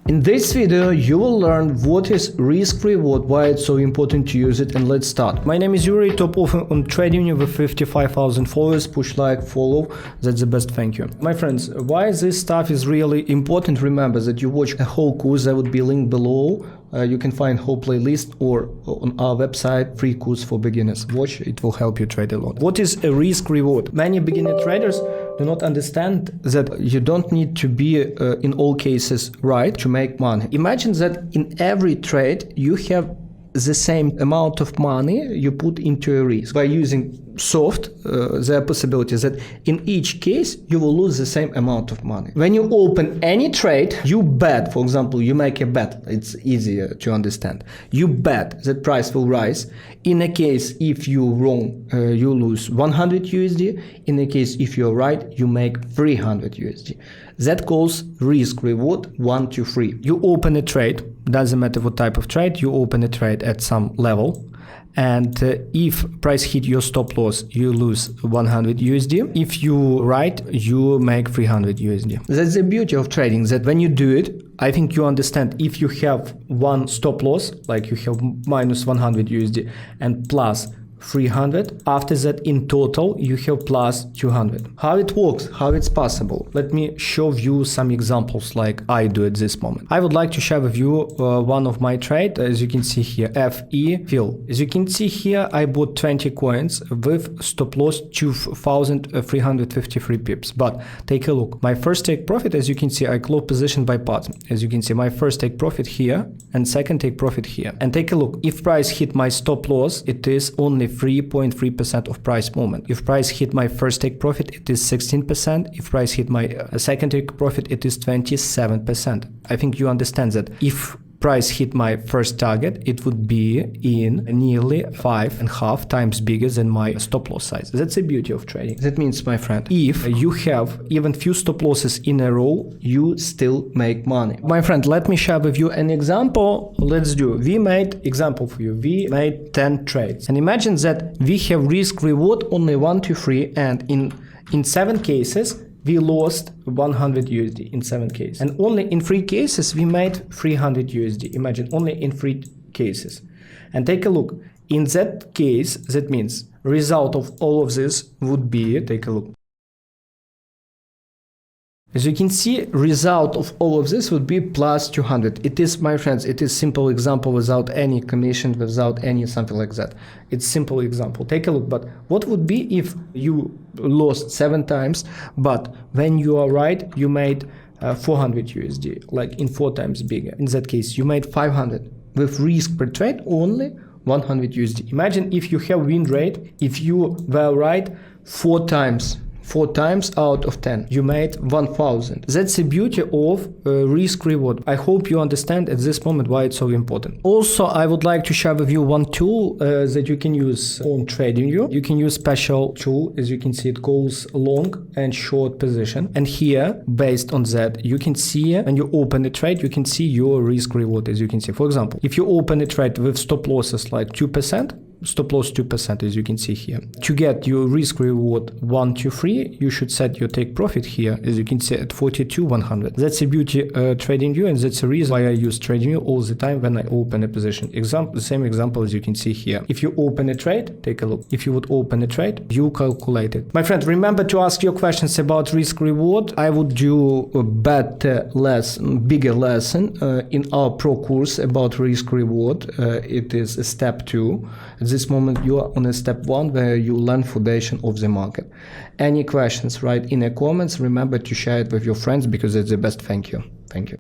In this video, you will learn what is risk reward, why it's so important to use it, and let's start. My name is Yuri, top offer on TradingView with 55,000 followers. Push like, follow, that's the best, thank you. My friends, why this stuff is really important, remember that you watch a whole course, there would be a link below. You can find whole playlist or on our website, free course for beginners. Watch, it will help you trade a lot. What is a risk reward? Many beginner traders do not understand that you don't need to be in all cases right to make money. Imagine that in every trade you have the same amount of money you put into a risk. By using soft, there are possibilities that in each case you will lose the same amount of money. When you open any trade, you bet, for example, you make a bet, it's easier to understand. You bet that price will rise. In a case if you're wrong, you lose 100 USD. In a case if you're right, you make 300 USD. That calls risk reward 1 to 3. You open a trade, doesn't matter what type of trade, you open a trade at some level. And if price hit your stop loss, you lose 100 USD. If you right, you make 300 USD. That's the beauty of trading, that when you do it, I think you understand if you have one stop loss, like you have minus 100 USD and plus 300, after that in total you have plus 200. How it works, how it's possible? Let me show you some examples like I do at this moment. I would like to share with you one of my trade, as you can see here, FE fill. As you can see here, I bought 20 coins with stop loss 2,353 pips. But take a look, my first take profit, as you can see, I close position by pattern. As you can see, my first take profit here and second take profit here. And take a look, if price hit my stop loss, it is only 3.3% of price movement. If price hit my first take profit, it is 16%. If price hit my second take profit, it is 27%. I think you understand that if price hit my first target, it would be in nearly 5.5 times bigger than my stop loss size. That's the beauty of trading. That means, my friend, if you have even few stop losses in a row, you still make money. My friend, let me share with you an example. Let's do, we made example for you. We made 10 trades. And imagine that we have risk reward only 1 to 3, and in 7 cases, we lost 100 USD in 7 cases. And only in 3 cases, we made 300 USD. Imagine, only in 3 cases. And take a look. In that case, that means result of all of this would be, take a look. As you can see, result of all of this would be plus 200. It is, my friends, it is simple example without any commission, without any something like that. It's simple example. Take a look. But what would be if you lost 7 times, but when you are right, you made 400 USD, like in 4 times bigger. In that case, you made 500 with risk per trade only 100 USD. Imagine if you have win rate, if you were right 4 times out of 10, you made 1,000. That's the beauty of risk reward. I hope you understand at this moment why it's so important. Also, I would like to share with you one tool that you can use on TradingView. You can use special tool, as you can see, it calls long and short position. And here, based on that, you can see when you open a trade, you can see your risk reward, as you can see. For example, if you open a trade with stop losses like 2%, stop loss 2%, as you can see here. To get your risk reward 1 to 3, you should set your take profit here, as you can see, at 42,100. That's the beauty TradingView, and that's the reason why I use TradingView all the time when I open a position. The same example as you can see here. If you open a trade, take a look. If you would open a trade, you calculate it. My friend, remember to ask your questions about risk reward. I would do a bigger lesson in our pro course about risk reward. It is a step 2. At this moment, you are on a step 1 where you learn foundation of the market. Any questions, write in the comments. Remember to share it with your friends because it's the best. Thank you. Thank you.